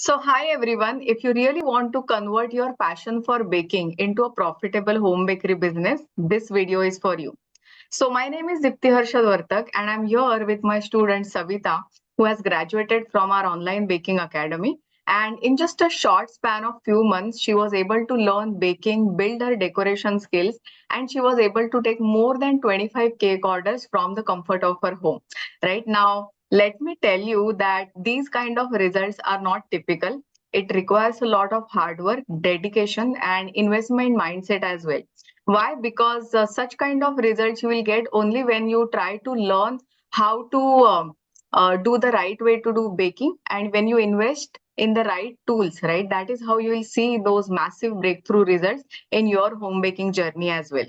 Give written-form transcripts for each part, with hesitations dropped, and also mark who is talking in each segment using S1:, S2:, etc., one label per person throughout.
S1: So, hi everyone. If you really want to convert your passion for baking into a profitable home bakery business, this video is for you. So, my name is Dipti Harshad Vartak, and I'm here with my student Savita, who has graduated from our online baking academy. And in just a short span of few months, she was able to learn baking, build her decoration skills, and she was able to take more than 25 cake orders from the comfort of her home. Right now, let me tell you that these kind of results are not typical. It requires a lot of hard work, dedication, and investment mindset as well. Why? Because such kind of results you will get only when you try to learn how to do the right way to do baking, and when you invest in the right tools, right? That is how you will see those massive breakthrough results in your home baking journey as well.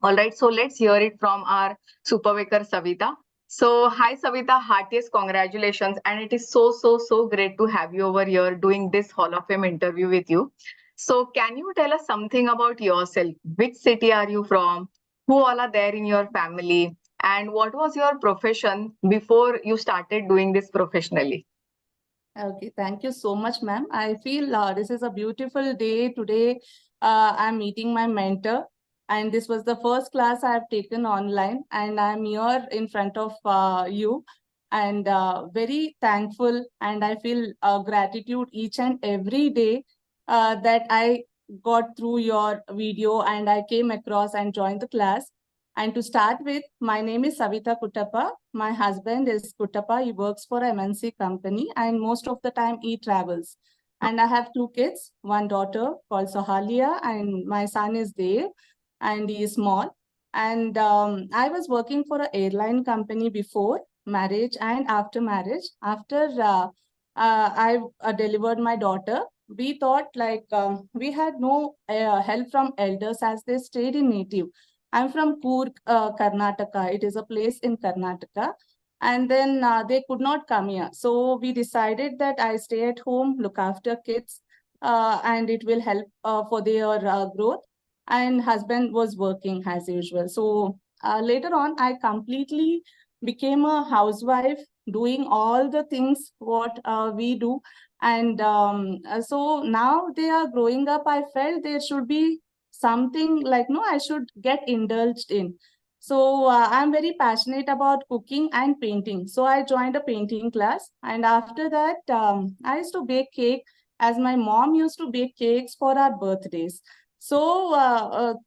S1: All right, so let's hear it from our super baker Savita. So, hi Savita, heartiest congratulations, and it is so great to have you over here doing this Hall of Fame interview with you. So, can you tell us something about yourself? Which city are you from? Who all are there in your family? And what was your profession before you started doing this professionally?
S2: Okay, thank you so much, ma'am. I feel this is a beautiful day today. I'm meeting my mentor, and this was the first class I have taken online, and I'm here in front of you, and very thankful, and I feel gratitude each and every day that I got through your video and I came across and joined the class. And to start with, my name is Savita Kuttappa. My husband is Kuttappa. He works for a MNC company and most of the time he travels. And I have two kids, one daughter called Sohalia and my son is Dev and he is small. And I was working for an airline company before marriage and after marriage. After I delivered my daughter, we thought like we had no help from elders as they stayed in native. I'm from Coorg, Karnataka. It is a place in Karnataka. And then they could not come here. So we decided that I stay at home, look after kids, and it will help for their growth. And husband was working as usual. So later on, I completely became a housewife, doing all the things what we do. And so now they are growing up. I felt there should be something like no I should get indulged in. So I'm very passionate about cooking and painting, so I joined a painting class. And after that I used to bake cake, as my mom used to bake cakes for our birthdays. So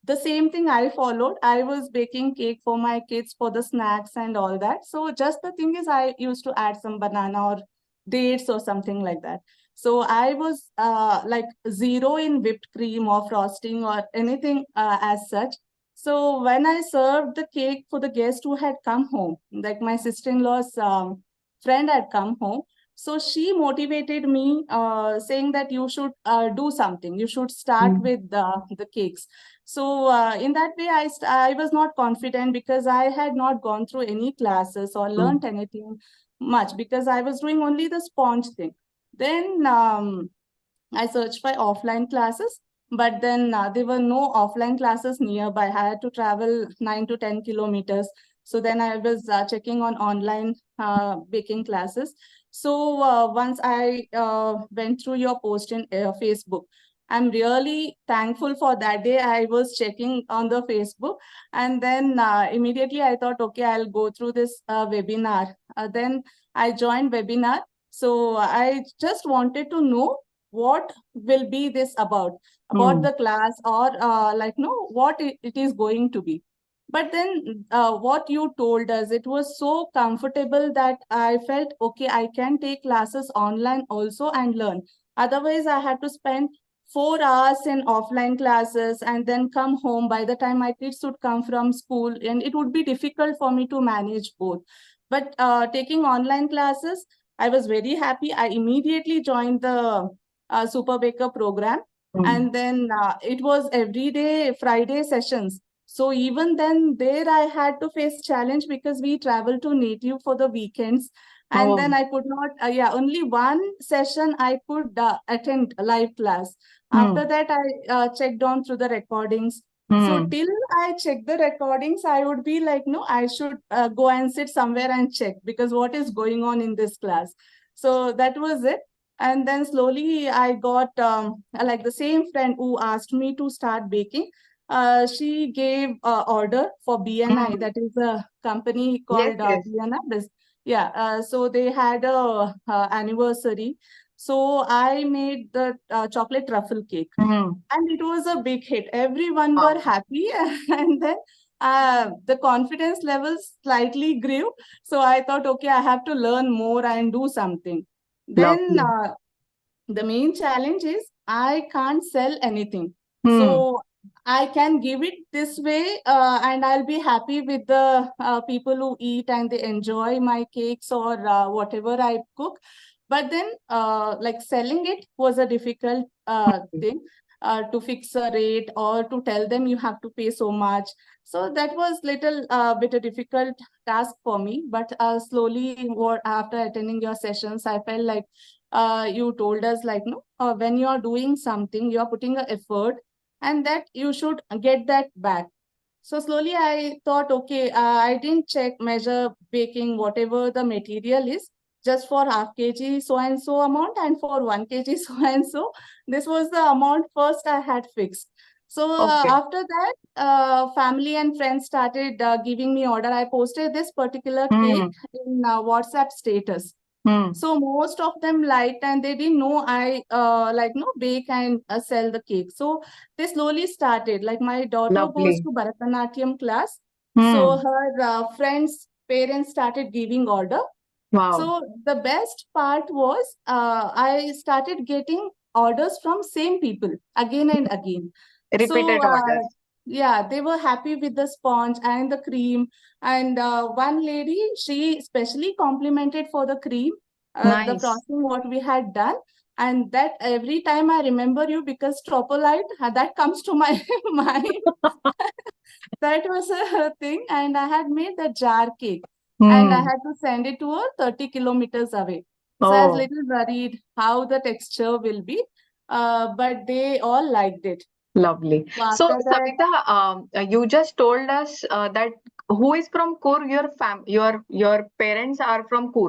S2: the same thing I followed. I was baking cake for my kids for the snacks and all that. So just the thing is I used to add some banana or dates or something like that. So I was like zero in whipped cream or frosting or anything as such. So when I served the cake for the guest who had come home, like my sister-in-law's friend had come home, so she motivated me saying that you should do something. You should start
S1: Mm.
S2: with the cakes. So in that way, I was not confident because I had not gone through any classes or
S1: Mm.
S2: learned anything much because I was doing only the sponge thing. Then I searched for offline classes, but then there were no offline classes nearby. I had to travel 9 to 10 kilometers. So then I was checking on online baking classes. So once I went through your post in Facebook, I'm really thankful for that day. I was checking on the Facebook, and then immediately I thought, okay, I'll go through this webinar. Then I joined webinar. So I just wanted to know what will be this about
S1: Mm.
S2: the class or like no what it is going to be. But then what you told us, it was so comfortable that I felt okay, I can take classes online also and learn. Otherwise I had to spend 4 hours in offline classes and then come home by the time my kids would come from school, and it would be difficult for me to manage both. But taking online classes, I was very happy. I immediately joined the Super Baker program.
S1: Mm.
S2: And then it was every day, Friday sessions. So even then, there I had to face challenge because we travel to native for the weekends. And then
S1: Oh.
S2: I could not, yeah, only one session I could attend a live class. After
S1: Mm.
S2: that, I checked on through the recordings. So
S1: Mm.
S2: till I check the recordings, I would be like, no, I should go and sit somewhere and check because what is going on in this class. So that was it. And then slowly I got like the same friend who asked me to start baking. She gave order for BNI,
S1: Mm.
S2: that is a company
S1: Yes,
S2: called
S1: yes.
S2: BNI. Yeah, so they had a anniversary. So I made the chocolate truffle cake,
S1: Mm.
S2: and it was a big hit. Everyone were
S1: Wow.
S2: happy, and then the confidence levels slightly grew. So I thought, okay, I have to learn more and do something. Then
S1: Lovely.
S2: the main challenge is I can't sell anything.
S1: Hmm.
S2: So I can give it this way, and I'll be happy with the people who eat and they enjoy my cakes or whatever I cook. But then, like selling it was a difficult thing, to fix a rate or to tell them you have to pay so much. So that was little bit a difficult task for me. But slowly, after attending your sessions, I felt like you told us like no, when you are doing something you are putting a effort, and that you should get that back. So slowly I thought, okay, I didn't check measure baking whatever the material is, just for half kg so and so amount and for 1 kg so and so. This was the amount first I had fixed. So
S1: Okay.
S2: after that, family and friends started giving me order. I posted this particular cake
S1: Hmm.
S2: in WhatsApp status.
S1: Hmm.
S2: So most of them liked, and they didn't know I like no bake and sell the cake. So they slowly started. Like my daughter goes
S1: Lovely.
S2: to Bharatanatyam class, so
S1: Hmm.
S2: her friends' parents started giving order.
S1: Wow.
S2: So the best part was I started getting orders from same people again and again. So
S1: Repeated orders.
S2: yeah, they were happy with the sponge and the cream. And one lady, she specially complimented for the cream, the
S1: Nice.
S2: frosting what we had done. And that every time I remember you because Tropolite, that comes to my mind. That was a thing. And I had made the jar cake, and I
S1: Hmm.
S2: had to send it to her 30 kilometers away. So I was
S1: Oh,
S2: little worried how the texture will be. But they all liked it.
S1: lovely.
S2: So
S1: So,
S2: after that,
S1: Savita, you just told us that who is from Kur? Your parents are from Kur,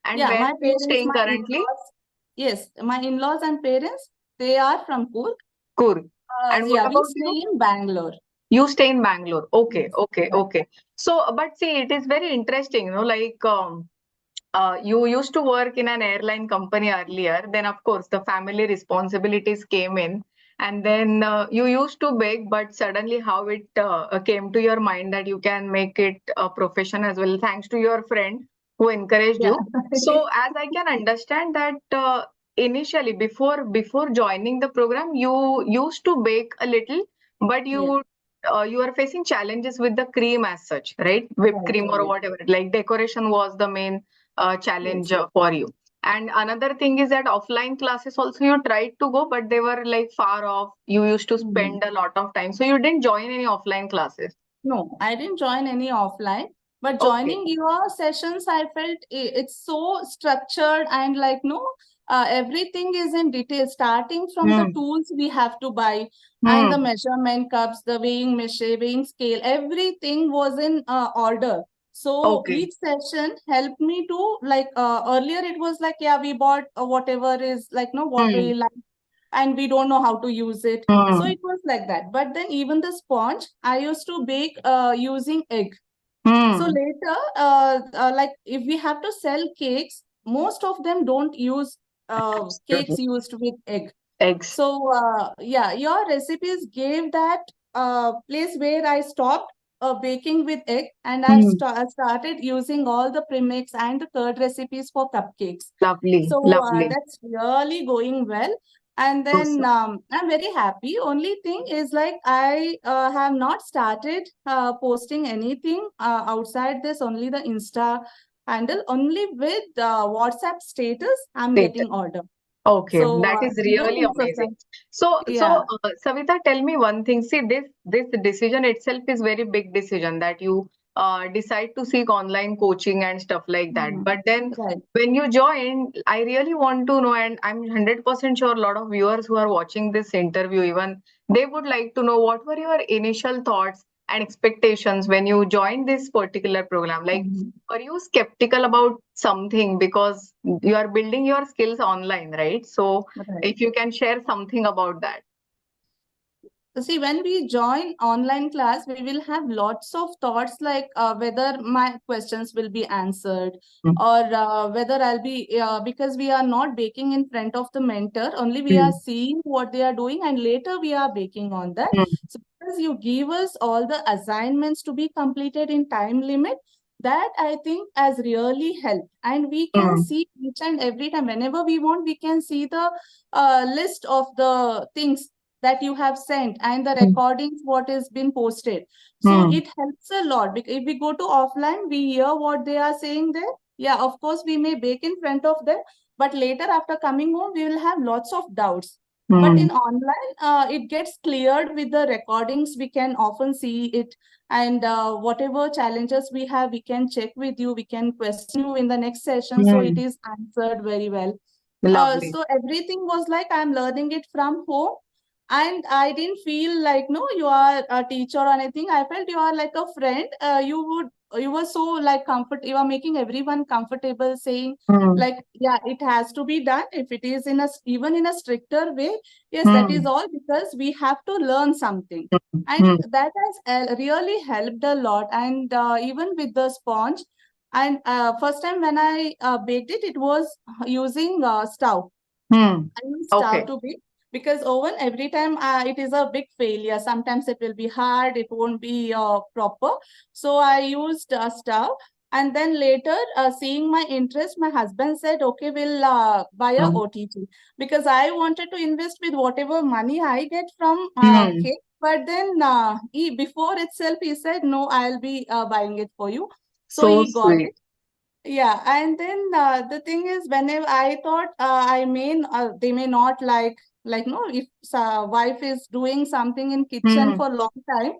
S1: and
S2: yeah,
S1: where
S2: my
S1: are you
S2: parents,
S1: staying
S2: my
S1: currently?
S2: in-laws, yes, my in-laws and parents, they are from Kurg.
S1: Kur. And what
S2: Yeah, we
S1: about
S2: stay
S1: you?
S2: in Bangalore.
S1: You stay in Bangalore. Okay,
S2: Yes,
S1: okay,
S2: right.
S1: okay. So, but see, it is very interesting, like you used to work in an airline company earlier. Then, of course, the family responsibilities came in. And then you used to bake, but suddenly how it came to your mind that you can make it a profession as well, thanks to your friend who encouraged
S2: Yeah.
S1: you. So, as I can understand that initially, before joining the program, you used to bake a little, but
S2: Yes,
S1: you are facing challenges with the cream as such, right? Whipped
S2: right,
S1: cream or
S2: right.
S1: whatever. Like decoration was the main challenge
S2: Yes.
S1: for you. And another thing is that offline classes also you tried to go, but they were like far off. You used to
S2: Mhm.
S1: spend a lot of time. So you didn't join any offline classes.
S2: No, I didn't join any offline, but
S1: Okay.
S2: joining your sessions, I felt it's so structured and like, no, everything is in detail, starting from the
S1: Hmm.
S2: tools we have to buy and the
S1: Hmm.
S2: measurement cups, the weighing machine, weighing scale, everything was in order. So
S1: Okay.
S2: each session helped me to like earlier it was like, yeah, we bought whatever is like, no, what
S1: Hmm.
S2: we like and we don't know how to use it. So
S1: Hmm.
S2: it was like that. But then even the sponge, I used to bake using egg. So
S1: Hmm.
S2: later, like if we have to sell cakes, most of them don't use cakes
S1: Absolutely.
S2: used with egg.
S1: Eggs.
S2: So yeah, your recipes gave that place where I stopped baking with egg, and I've
S1: Hmm.
S2: started using all the premix and the curd recipes for cupcakes.
S1: Lovely.
S2: So
S1: Lovely.
S2: that's really going well. And then
S1: Awesome.
S2: I'm very happy. Only thing is like I have not started posting anything outside this. Only the Insta handle. Only with WhatsApp status, I'm
S1: Great.
S2: getting order.
S1: Okay,
S2: So
S1: that is really
S2: doing so,
S1: amazing. So,
S2: yeah,
S1: Savita, tell me one thing. See, this decision itself is very big decision that you decide to seek online coaching and stuff like that.
S2: mhm,
S1: But then
S2: right,
S1: when you join, I really want to know, and I'm 100% sure a lot of viewers who are watching this interview, even they would like to know what were your initial thoughts and expectations when you joined this particular program? Like,
S2: Mhm.
S1: are you skeptical about something because you are building your skills online, right? So,
S2: Right.
S1: if you can share something about that.
S2: So see, when we join online class, we will have lots of thoughts like whether my questions will be answered
S1: Mm,
S2: or whether I'll be, because we are not baking in front of the mentor, only we are
S1: mm,
S2: seeing what they are doing and later we are baking on that.
S1: mm,
S2: So because you give us all the assignments to be completed in time limit, that I think has really helped. And we can
S1: mm,
S2: see each and every time, whenever we want, we can see the list of the things that you have sent and the
S1: mm,
S2: recordings what is been posted, so
S1: mm,
S2: it helps a lot because if we go to offline we hear what they are saying there. Yeah, of course we may bake in front of them, but later after coming home we will have lots of doubts. But
S1: mm,
S2: in online it gets cleared with the recordings, we can often see it. And whatever challenges we have, we can check with you, we can question you in the next session, so it
S1: mm.
S2: is answered very well.
S1: Lovely.
S2: So everything was like I'm learning it from home, and I didn't feel like no, you are a teacher or anything. I felt you are like a friend. You were so like comfort. You are making everyone comfortable, saying
S1: Mm,
S2: like yeah, it has to be done. If it is in a even in a stricter way, yes, that is
S1: mm,
S2: all because we have to learn something,
S1: mm,
S2: and
S1: mm,
S2: that has really helped a lot. And even with the sponge. And first time when I baked it, it was using stove.
S1: mm.
S2: I use stove
S1: Okay.
S2: to bake because oven every time it is a big failure. Sometimes it will be hard, it won't be proper. So I used stove. And then later, seeing my interest, my husband said, okay, we'll buy a
S1: Mm,
S2: OTG because I wanted to invest with whatever money I get from
S1: mm.
S2: cake. But then before itself, he said, no, I'll be buying it for you. So
S1: So
S2: he got
S1: sweet.
S2: it. Yeah, and then the thing is, whenever I thought they may not like no, if wife is doing something in kitchen
S1: Mm,
S2: for long time,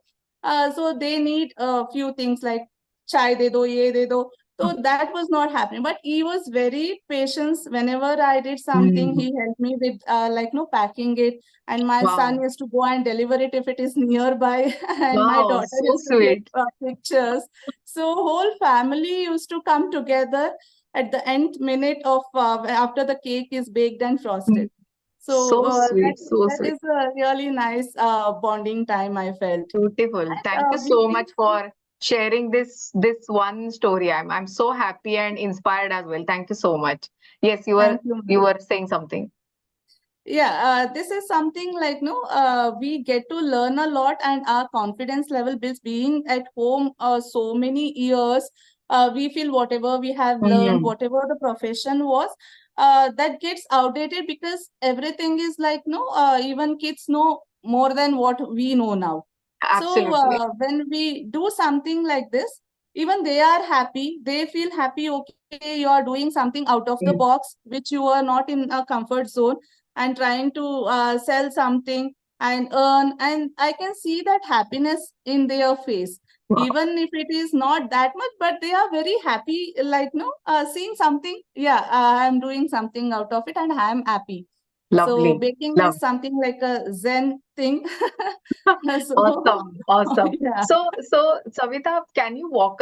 S2: so they need a few things like chai de do, ye de do. So that was not happening. But he was very patient. Whenever I did something,
S1: mm.
S2: he helped me with like no packing it. And my son
S1: Wow.
S2: used to go and deliver it if it is nearby, and my
S1: Wow.
S2: daughter
S1: So
S2: used to click
S1: sweet.
S2: pictures. So whole family used to come together at the end minute of after the cake is baked and
S1: Mm.
S2: frosted. So
S1: So sweet. So
S2: that
S1: sweet.
S2: is a really nice bonding time I felt.
S1: Beautiful. Thank you
S2: We
S1: so
S2: feel
S1: much for sharing this one story. I'm so happy and inspired as well. Thank you so much. Yes,
S2: thank you,
S1: you
S2: ma'am.
S1: were saying something.
S2: Yeah, this is something like no, we get to learn a lot, and our confidence level builds. Being at home so many years, we feel whatever we have learned,
S1: Mm,
S2: whatever the profession was, that gets outdated because everything is like no, even kids know more than what we know now. So
S1: absolutely.
S2: when we do something like this, even they are happy. They feel happy. Okay, you are doing something out of the
S1: Mm.
S2: box, which you are not in a comfort zone and trying to sell something and earn. And I can see that happiness in their face,
S1: Wow.
S2: even if it is not that much, but they are very happy, like no, seeing something. Yeah, I'm doing something out of it and I'm happy. So
S1: Lovely.
S2: baking is
S1: Lovely.
S2: something like a zen thing. So
S1: Awesome, awesome.
S2: yeah.
S1: So Savita, can you walk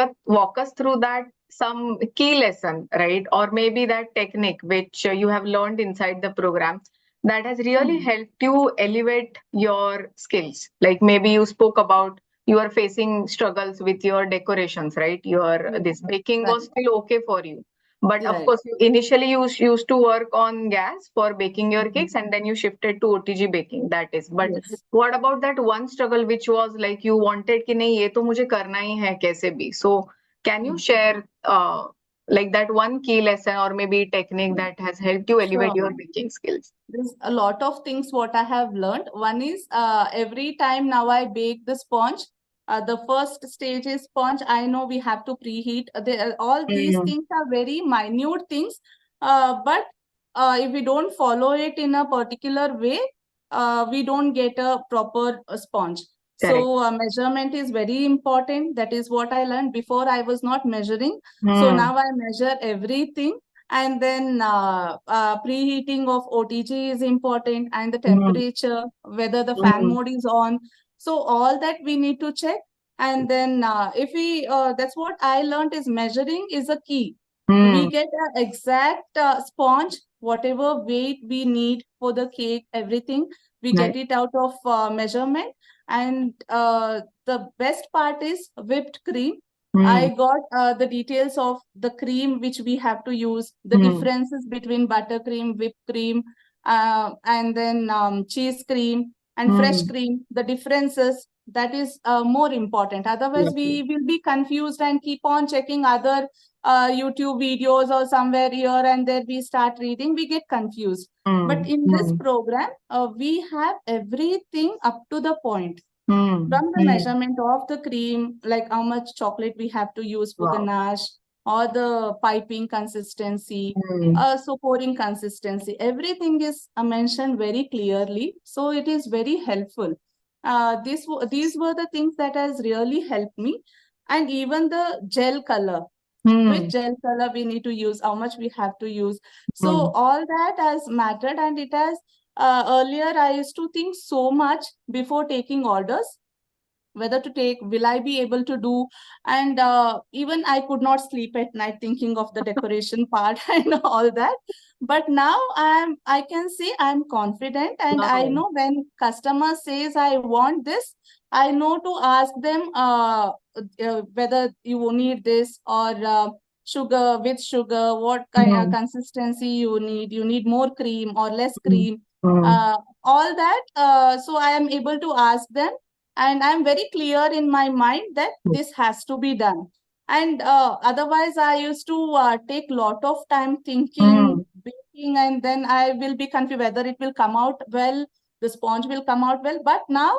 S1: us through that some key lesson, right? Or maybe that technique which you have learned inside the program that has really
S2: Hmm.
S1: helped you elevate your skills. Like maybe you spoke about you are facing struggles with your decorations, right? Your
S2: Yeah,
S1: this baking
S2: right,
S1: was still okay for you. But of
S2: right.
S1: course, you initially used to work on gas for baking your
S2: Mhm.
S1: cakes, and then you shifted to OTG baking. That is, but
S2: Yes.
S1: what about that one struggle which was like you wanted कि नहीं ये तो मुझे करना ही है कैसे भी. So can you
S2: Mm.
S1: share like that one key lesson or maybe technique that has helped you elevate
S2: Sure.
S1: your baking skills?
S2: There's a lot of things what I have learned. One is every time now I bake the sponge, the first stage is sponge. I know we have to preheat. All these
S1: Mm,
S2: things are very minute things, but if we don't follow it in a particular way, we don't get a proper sponge.
S1: correct.
S2: So measurement is very important. That is what I learned. Before I was not measuring, so
S1: Mm,
S2: now I measure everything. And then preheating of OTG is important, and the
S1: mm,
S2: temperature, whether the fan
S1: mm,
S2: mode is on. So all that we need to check. And then if we, that's what I learned is measuring is a key.
S1: Hmm.
S2: We get an exact sponge, whatever weight we need for the cake, everything, we
S1: Nice.
S2: get it out of measurement. And the best part is whipped cream.
S1: Hmm.
S2: I got the details of the cream which we have to use, the
S1: Hmm.
S2: differences between buttercream, whipped cream, and then cheese cream and fresh
S1: Hmm.
S2: cream, the differences, that is more important. Otherwise,
S1: Lovely.
S2: we will be confused and keep on checking other YouTube videos or somewhere here and there we start reading, we get confused. But
S1: Hmm.
S2: in this
S1: Hmm.
S2: program, we have everything up to the point.
S1: Hmm.
S2: From the
S1: Hmm.
S2: measurement of the cream, like how much chocolate we have to use for
S1: Wow.
S2: ganache, or the piping consistency,
S1: Hmm.
S2: so pouring consistency, everything is mentioned very clearly. So it is very helpful. These were the things that has really helped me. And even the gel color,
S1: Hmm.
S2: which gel color we need to use, how much we have to use. So
S1: Hmm.
S2: all that has mattered, and it has, earlier I used to think so much before taking orders, whether to take, will I be able to do? And even I could not sleep at night thinking of the decoration part and all that. But now I can say I'm confident, and I
S1: Wow.
S2: know when customer says I want this, I know to ask them whether you need this, or sugar, with sugar, what kind of
S1: Hmm.
S2: consistency you need more cream or less
S1: Hmm.
S2: cream,
S1: Hmm.
S2: all that. So I am able to ask them, and I'm very clear in my mind that this has to be done. And otherwise I used to take lot of time thinking,
S1: Hmm.
S2: baking, and then I will be confused whether it will come out well, the sponge will come out well. But now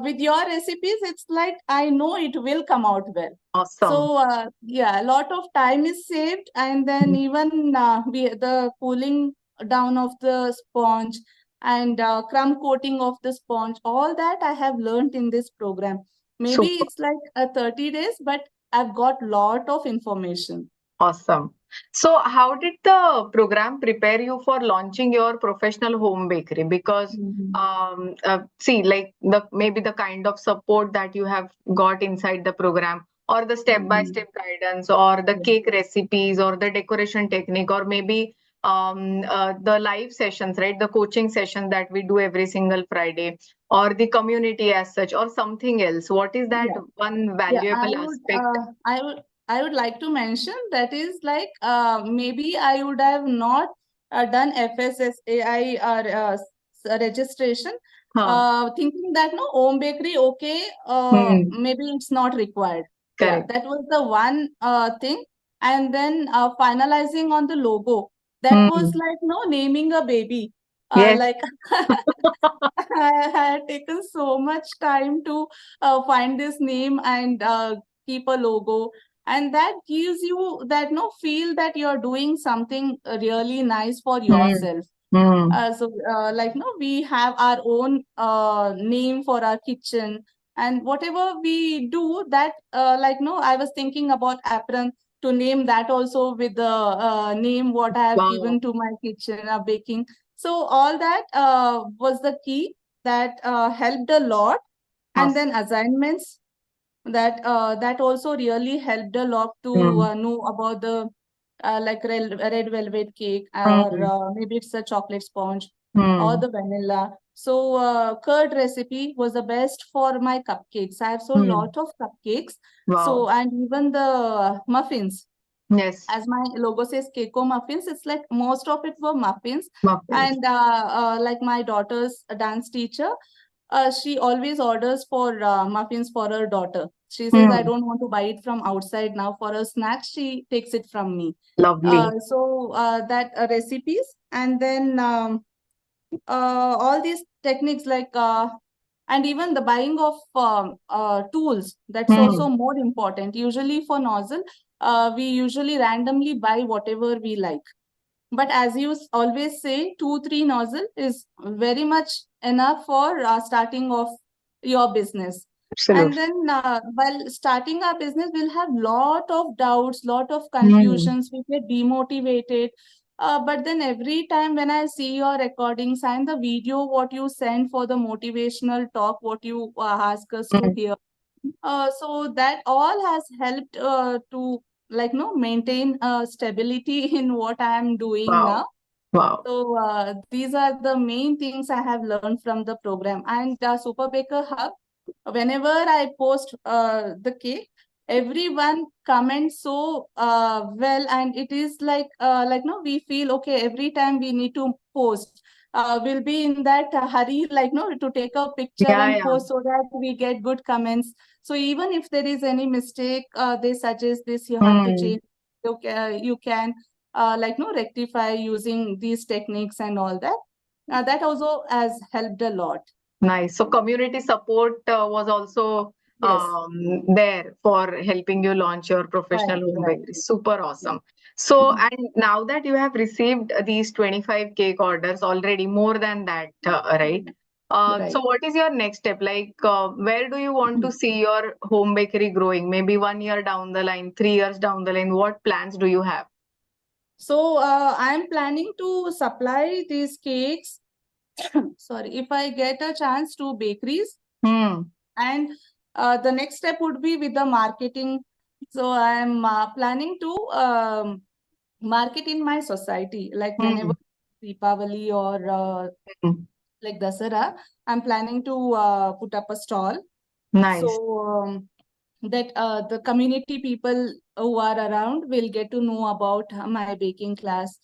S2: with your recipes, it's like I know it will come out well.
S1: Awesome.
S2: So yeah, a lot of time is saved. And then
S1: Hmm.
S2: even the cooling down of the sponge, and crumb coating of the sponge, all that I have learned in this program. Maybe
S1: Super.
S2: it's like 30 days, but I've got lot of information.
S1: Awesome. So, how did the program prepare you for launching your professional home bakery? Because,
S2: Mhm.
S1: see, like the maybe the kind of support that you have got inside the program, or the
S2: Mhm.
S1: step-by-step guidance, or the
S2: Yeah.
S1: cake recipes, or the decoration technique, or maybe the live sessions, right? The coaching sessions that we do every single Friday, or the community as such, or something else. What is that
S2: Yeah.
S1: one
S2: Yeah,
S1: valuable aspect?
S2: I would like to mention that is like maybe I would have not done FSSAI or registration,
S1: Huh.
S2: thinking that no home bakery, okay,
S1: Hmm.
S2: maybe it's not required. Yeah,
S1: Correct.
S2: that was the one thing. And then finalizing on the logo, that was
S1: Hmm.
S2: like no naming a baby.
S1: Yes.
S2: Like I had taken so much time to find this name and keep a logo, and that gives you that no feel that you're doing something really nice for
S1: Hmm.
S2: yourself.
S1: Hmm.
S2: Like no, we have our own name for our kitchen, and whatever we do, that like no, I was thinking about apron, to name that also with the name what I have
S1: Wow.
S2: given to my kitchen, baking. So all that was the key that helped a lot. And
S1: Awesome.
S2: then assignments, that also really helped a lot to
S1: Hmm.
S2: know about the like red velvet cake, or
S1: Hmm.
S2: maybe it's a chocolate sponge or
S1: Hmm.
S2: the vanilla. So curd recipe was the best for my cupcakes. I have sold
S1: Hmm.
S2: lot of cupcakes.
S1: Wow.
S2: So, and even the muffins,
S1: Yes.
S2: as my logo says, Keiko muffins, it's like most of it were muffins.
S1: Muffins.
S2: And like my daughter's dance teacher, she always orders for muffins for her daughter. She says, I
S1: Hmm.
S2: don't want to buy it from outside now. For her snacks, she takes it from me.
S1: Lovely.
S2: That recipes, and then all these techniques, like and even the buying of tools, that's
S1: Hmm.
S2: also more important. Usually for nozzle, we usually randomly buy whatever we like. But as you always say, 2, 3 nozzle is very much enough for starting off your business. And
S1: Absolutely.
S2: then while starting our business, we'll have lot of doubts, lot of
S1: Hmm.
S2: confusions, we get demotivated. But then every time when I see your recordings and the video, what you send for the motivational talk, what you ask us to
S1: Hmm.
S2: hear, So that all has helped to maintain stability in what I am doing
S1: Wow.
S2: now.
S1: Wow.
S2: So these are the main things I have learned from the program. And the Super Baker Hub, whenever I post the cake, everyone comments so well, and it is like no, we feel okay every time we need to post. We'll be in that hurry, like no, to take a picture
S1: Yeah,
S2: and
S1: yeah.
S2: post so that we get good comments. So even if there is any mistake, they suggest this you have to
S1: Hmm.
S2: change. You can like no rectify using these techniques and all that. That also has helped a lot.
S1: Nice. So community support was also
S2: Yes,
S1: there for helping you launch your professional
S2: right,
S1: home
S2: right.
S1: bakery. Super awesome. So, and now that you have received these 25 cake orders already, more than that, right? So
S2: Right.
S1: what is your next step? Like, where do you want to see your home bakery growing? Maybe 1 year down the line, 3 years down the line. What plans do you have?
S2: So I'm planning to supply these cakes. Sorry, if I get a chance to bakeries,
S1: Hmm.
S2: and the next step would be with the marketing. So I'm planning to market in my society, like whenever
S1: Hmm.
S2: Deepavali or
S1: Hmm.
S2: like Dasara, I'm planning to put up a stall.
S1: Nice.
S2: So that the community people who are around will get to know about my baking class,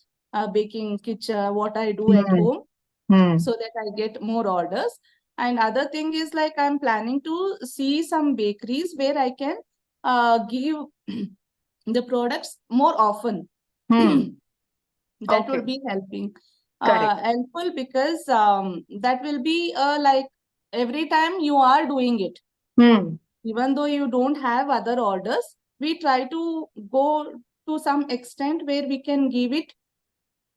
S2: baking kitchen, what I do at
S1: Hmm.
S2: home,
S1: Hmm.
S2: so that I get more orders. And other thing is like I'm planning to see some bakeries where I can give the products more often.
S1: Hmm.
S2: That
S1: Okay.
S2: would be
S1: Correct.
S2: helpful because that will be like every time you are doing it,
S1: Hmm.
S2: even though you don't have other orders, we try to go to some extent where we can give it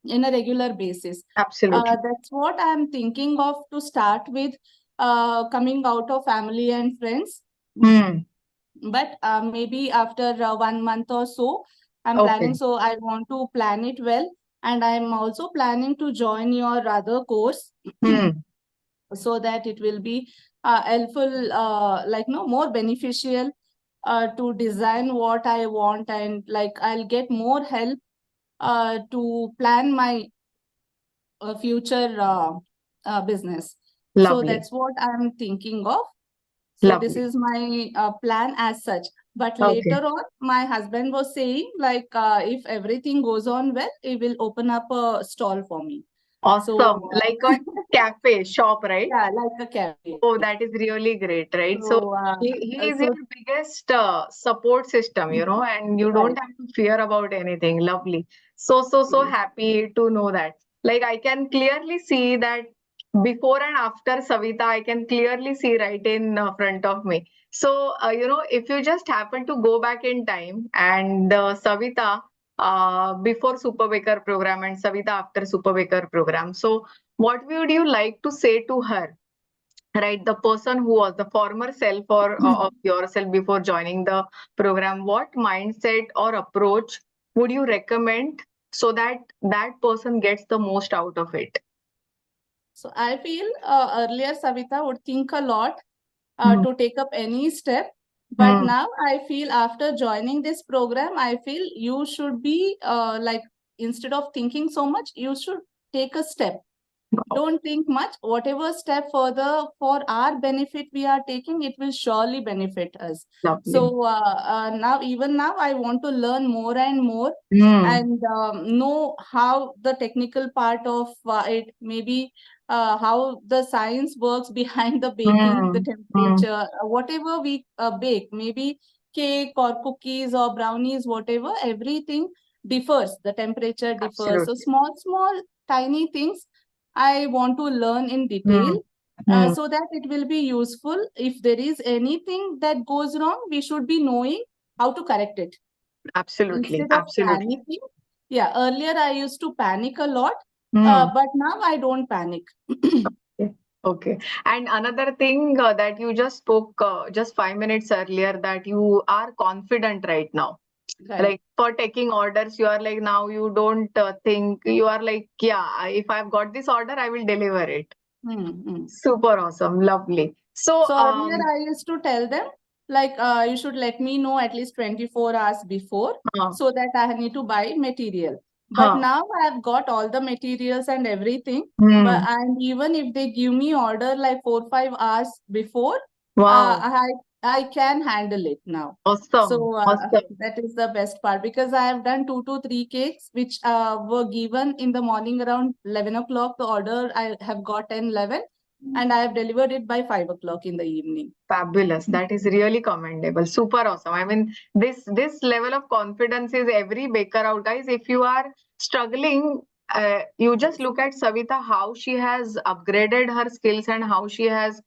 S2: in a regular basis.
S1: Absolutely.
S2: That's what I'm thinking of to start with, coming out of family and friends.
S1: Hmm.
S2: But maybe after 1 month or so, I'm planning.
S1: Okay.
S2: So I want to plan it well. And I'm also planning to join your other course
S1: Hmm.
S2: so that it will be helpful, like no more beneficial to design what I want, and like I'll get more help to plan my future business. So
S1: Lovely.
S2: that's what I'm thinking of. So this
S1: Lovely.
S2: is my plan as such. But later
S1: Okay.
S2: on, my husband was saying like if everything goes on well, he will open up a stall for me. So
S1: Awesome. Like a cafe shop, right?
S2: yeah, like a cafe.
S1: Oh, that is really great, right? So
S2: So
S1: he is
S2: so
S1: your biggest support system, and you don't
S2: right.
S1: have to fear about anything. Lovely. So
S2: Yes.
S1: happy to know that. Like I can clearly see that before and after Savita, I can clearly see right in front of me. So, if you just happen to go back in time and Savita before Super Baker program and Savita after Super Baker program, so what would you like to say to her? Right, the person who was the former self or of yourself before joining the program, what mindset or approach would you recommend so that that person gets the most out of it?
S2: So I feel earlier Savita would think a lot
S1: Hmm.
S2: to take up any step. But
S1: Hmm.
S2: now I feel after joining this program, I feel you should be like instead of thinking so much, you should take a step.
S1: Wow,
S2: Don't think much. Whatever step further for our benefit we are taking, it will surely benefit us.
S1: lovely.
S2: So now, even now, I want to learn more and more
S1: Hmm.
S2: and know how the technical part of it, maybe how the science works behind the baking, the
S1: Hmm. Hmm.
S2: temperature, whatever we bake, maybe cake or cookies or brownies, whatever, everything differs. The temperature differs. So
S1: Absolutely.
S2: small, small, tiny things I want to learn in
S1: Hmm.
S2: detail
S1: Hmm.
S2: so that it will be useful. If there is anything that goes wrong, we should be knowing how to correct it
S1: Absolutely.
S2: instead of
S1: Absolutely.
S2: panicking. Yeah, earlier I used to panic a lot,
S1: Hmm.
S2: but now I don't panic.
S1: Okay. Okay. And another thing that you just spoke just 5 minutes earlier, that you are confident right now.
S2: Right.
S1: Like for taking orders, you are like, now you don't think, you are like, yeah, if I've got this order, I will deliver it.
S2: Hmm.
S1: Super awesome. Lovely. So,
S2: So earlier I used to tell them, like you should let me know at least 24 hours before
S1: Huh.
S2: so that I need to buy material. But
S1: Huh.
S2: now I've got all the materials and everything. But
S1: Hmm.
S2: and even if they give me order like 4 5 hours before,
S1: Wow.
S2: I can handle it now.
S1: Awesome.
S2: So
S1: Awesome.
S2: that is the best part because I have done 2 to 3 cakes which were given in the morning around 11 o'clock. The order I have got 10 11, and I have delivered it by 5 o'clock in the evening.
S1: Fabulous. That is really commendable. Super awesome. I mean, this level of confidence is every baker out, guys. If you are struggling, you just look at Savita, how she has upgraded her skills and how she has,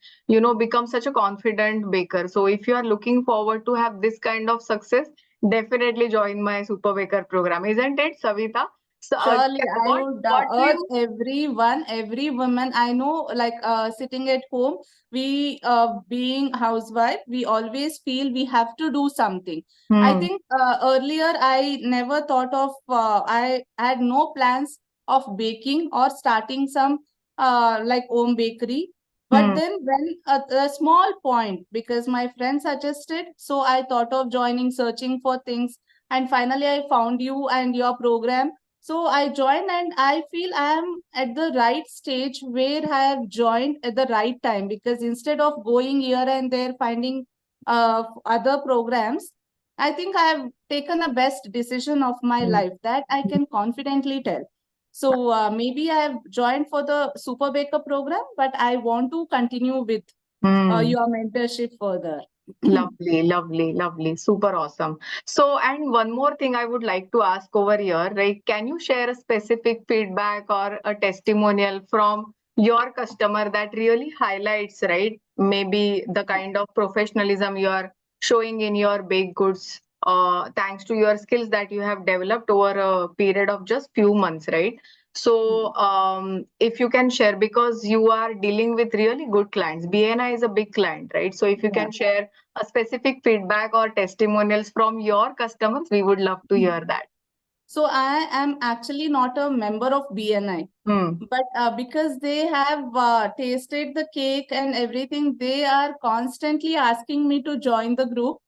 S1: become such a confident baker. So if you are looking forward to have this kind of success, definitely join my Super Baker program, isn't it, Savita? So,
S2: Surely, I
S1: what
S2: would
S1: what do
S2: urge
S1: you?
S2: everyone, every woman I know, like sitting at home, we being housewife, we always feel we have to do something. I
S1: Hmm.
S2: think earlier I never thought of, I had no plans of baking or starting some like home bakery. But
S1: Hmm.
S2: then when a small point, because my friend suggested, so I thought of joining, searching for things, and finally I found you and your program. So I joined, and I feel I am at the right stage where I have joined at the right time, because instead of going here and there finding other programs, I think I have taken a best decision of my
S1: Hmm.
S2: life that I can confidently tell. So maybe I have joined for the Super Baker program, but I want to continue with
S1: Hmm.
S2: your mentorship further.
S1: Lovely, lovely, lovely. Super awesome. So, and one more thing I would like to ask over here, like, can you share a specific feedback or a testimonial from your customer that really highlights, right? Maybe the kind of professionalism you are showing in your baked goods, thanks to your skills that you have developed over a period of just few months, right? So, if you can share, because you are dealing with really good clients, BNI is a big client, right? So, if you
S2: Yeah.
S1: can share a specific feedback or testimonials from your customers, we would love to hear that.
S2: So I am actually not a member of BNI.
S1: Hmm.
S2: But because they have tasted the cake and everything, they are constantly asking me to join the group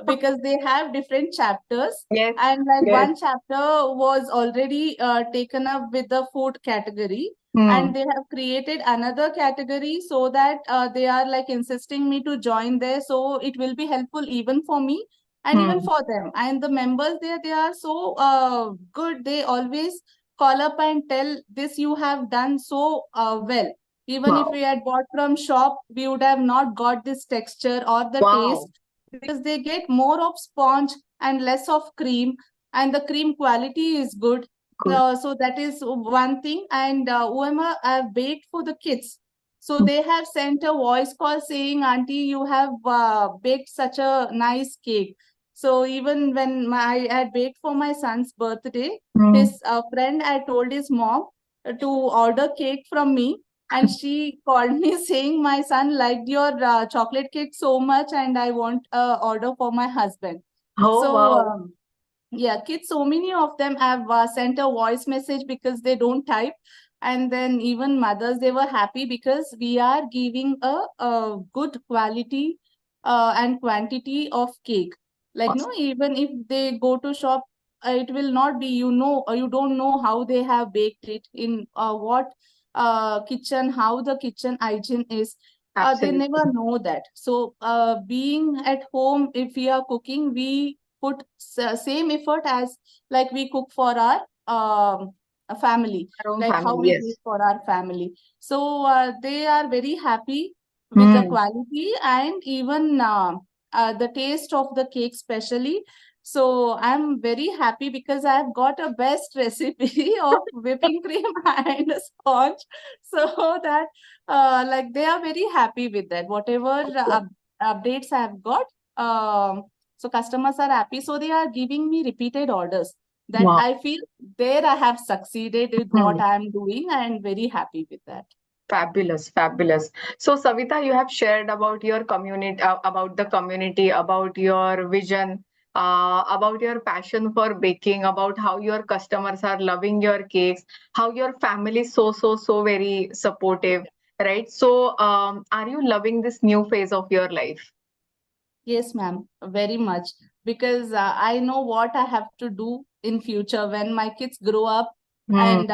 S2: because they have different chapters.
S1: Yes,
S2: And like
S1: yes.
S2: one chapter was already taken up with the food category,
S1: Hmm.
S2: and they have created another category so that they are like insisting me to join there. So it will be helpful even for me and even
S1: Hmm.
S2: for them. And the members there, they are so good. They always call up and tell this you have done so well. Even if
S1: Wow.
S2: we had bought from shop, we would have not got this texture or the
S1: Wow.
S2: taste, because they get more of sponge and less of cream, and the cream quality is good.
S1: Good.
S2: So that is one thing. And whoever I've baked for the kids, so they have sent a voice call saying, "Auntie, you have baked such a nice cake." So even when I had baked for my son's birthday,
S1: Hmm.
S2: his friend had told his mom to order cake from me, and she called me saying my son liked your chocolate cake so much, and I want order for my husband.
S1: Oh,
S2: So
S1: wow.
S2: yeah, kids, so many of them have sent a voice message because they don't type. And then even mothers, they were happy because we are giving a good quality and quantity of cake. Like, no,
S1: Awesome.
S2: even if they go to shop, it will not be, you don't know how they have baked it, in what kitchen, how the kitchen hygiene is. They never
S1: Absolutely.
S2: know that. So being at home, if we are cooking, we put same effort as like we cook for our a family,
S1: Our own
S2: like how
S1: family,
S2: we do
S1: yes.
S2: it for our family. So they are very happy with the
S1: Hmm.
S2: quality and even the taste of the cake especially. So I'm very happy because I've got a best recipe of whipping cream and a sponge, so that like they are very happy with that, whatever
S1: Awesome.
S2: updates I've got. um, so customers are happy. So they are giving me repeated orders, that
S1: Wow.
S2: I feel there I have succeeded with
S1: Hmm.
S2: what I am doing, and very happy with that.
S1: Fabulous, fabulous. So, Savita, you have shared about your community, about the community, about your vision, about your passion for baking, about how your customers are loving your cakes, how your family is so, so, so very supportive, right? So, are you loving this new phase of your life?
S2: Yes, ma'am, very much. Because I know what I have to do in future when my kids grow up,
S1: Hmm.
S2: and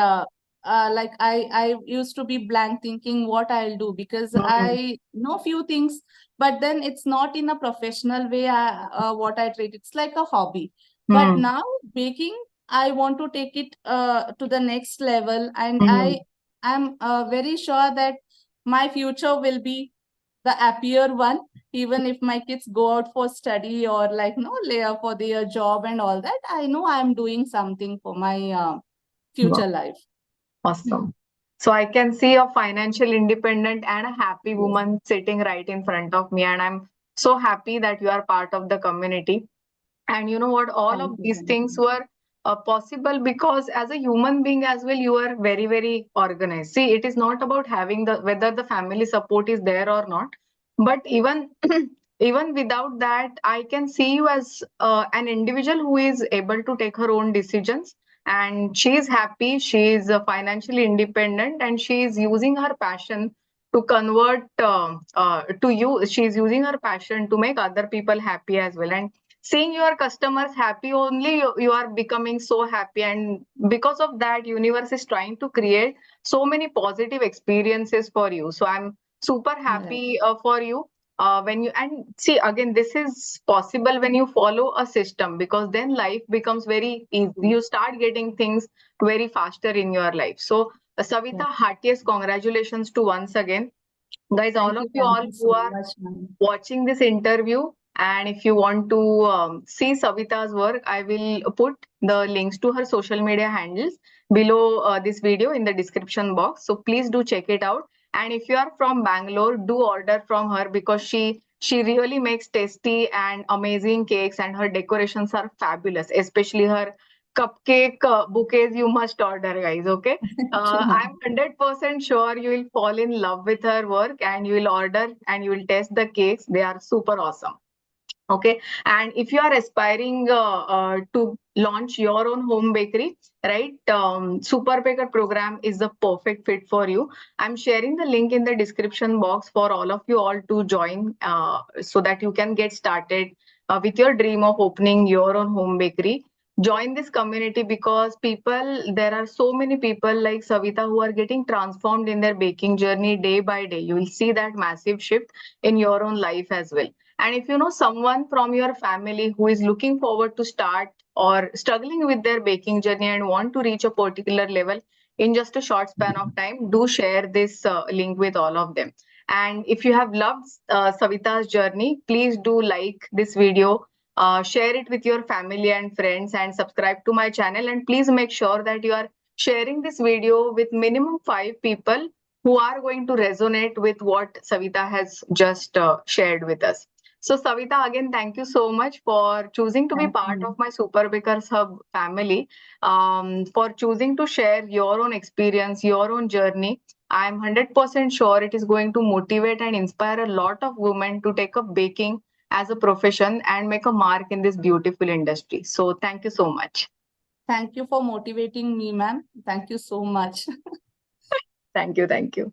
S2: like I used to be blank thinking what I'll do, because
S1: Hmm.
S2: I know few things, but then it's not in a professional way. What I treat, it's like a hobby. But
S1: Hmm.
S2: now baking, I want to take it to the next level, and
S1: Hmm.
S2: I am very sure that my future will be the happier one, even if my kids go out for study or like no layer for their job and all that. I know I'm doing something for my
S1: Wow.
S2: future life.
S1: Awesome. So I can see a financial independent and a happy
S2: Yes,
S1: woman sitting right in front of me, and I'm so happy that you are part of the community. And you know what? All
S2: thank
S1: of
S2: you so
S1: these
S2: much.
S1: things were possible because as a human being as well, you are very, very organized. See, it is not about having the whether the family support is there or not, but even even without that, I can see you as an individual who is able to take her own decisions, and she is happy. She is financially independent, and she is using her passion to convert to you. She is using her passion to make other people happy as well, and seeing your customers happy only, you are becoming so happy, and because of that universe is trying to create so many positive experiences for you. So I'm super
S2: Right.
S1: happy for you when you, and see, again, this is possible when you follow a system, because then life becomes very easy. You start getting things very faster in your life. So
S2: Yeah.
S1: Savita, heartiest congratulations to once again, guys, all of you
S2: Thank
S1: all
S2: you
S1: who
S2: so
S1: are
S2: much, ma'am.
S1: watching this interview. And if you want to see Savita's work, I will put the links to her social media handles below this video in the description box. So please do check it out. And if you are from Bangalore, do order from her, because she really makes tasty and amazing cakes, and her decorations are fabulous, especially her cupcake bouquets. You must order, guys. Okay.
S2: Thank you,
S1: I'm
S2: ma'am.
S1: 100% sure you will fall in love with her work, and you will order and you will test the cakes. They are super awesome. Okay. And if you are aspiring to launch your own home bakery, right? Super Baker program is the perfect fit for you. I'm sharing the link in the description box for all of you all to join so that you can get started with your dream of opening your own home bakery. Join this community, because there are so many people like Savita who are getting transformed in their baking journey day by day. You will see that massive shift in your own life as well. And if you know someone from your family who is looking forward to start or struggling with their baking journey and want to reach a particular level in just a short span of time, do share this link with all of them. And if you have loved Savita's journey, please do like this video, share it with your family and friends, and subscribe to my channel. And please make sure that you are sharing this video with minimum 5 people who are going to resonate with what Savita has just shared with us. So, Savita, again, thank you so much for choosing to be
S2: Thank you,
S1: part of
S2: ma'am.
S1: my Super Bakers Hub family, for choosing to share your own experience, your own journey. I'm 100% sure it is going to motivate and inspire a lot of women to take up baking as a profession and make a mark in this beautiful industry. So, thank you so much.
S2: Thank you for motivating me, ma'am. Thank you so much.
S1: Thank you. Thank you.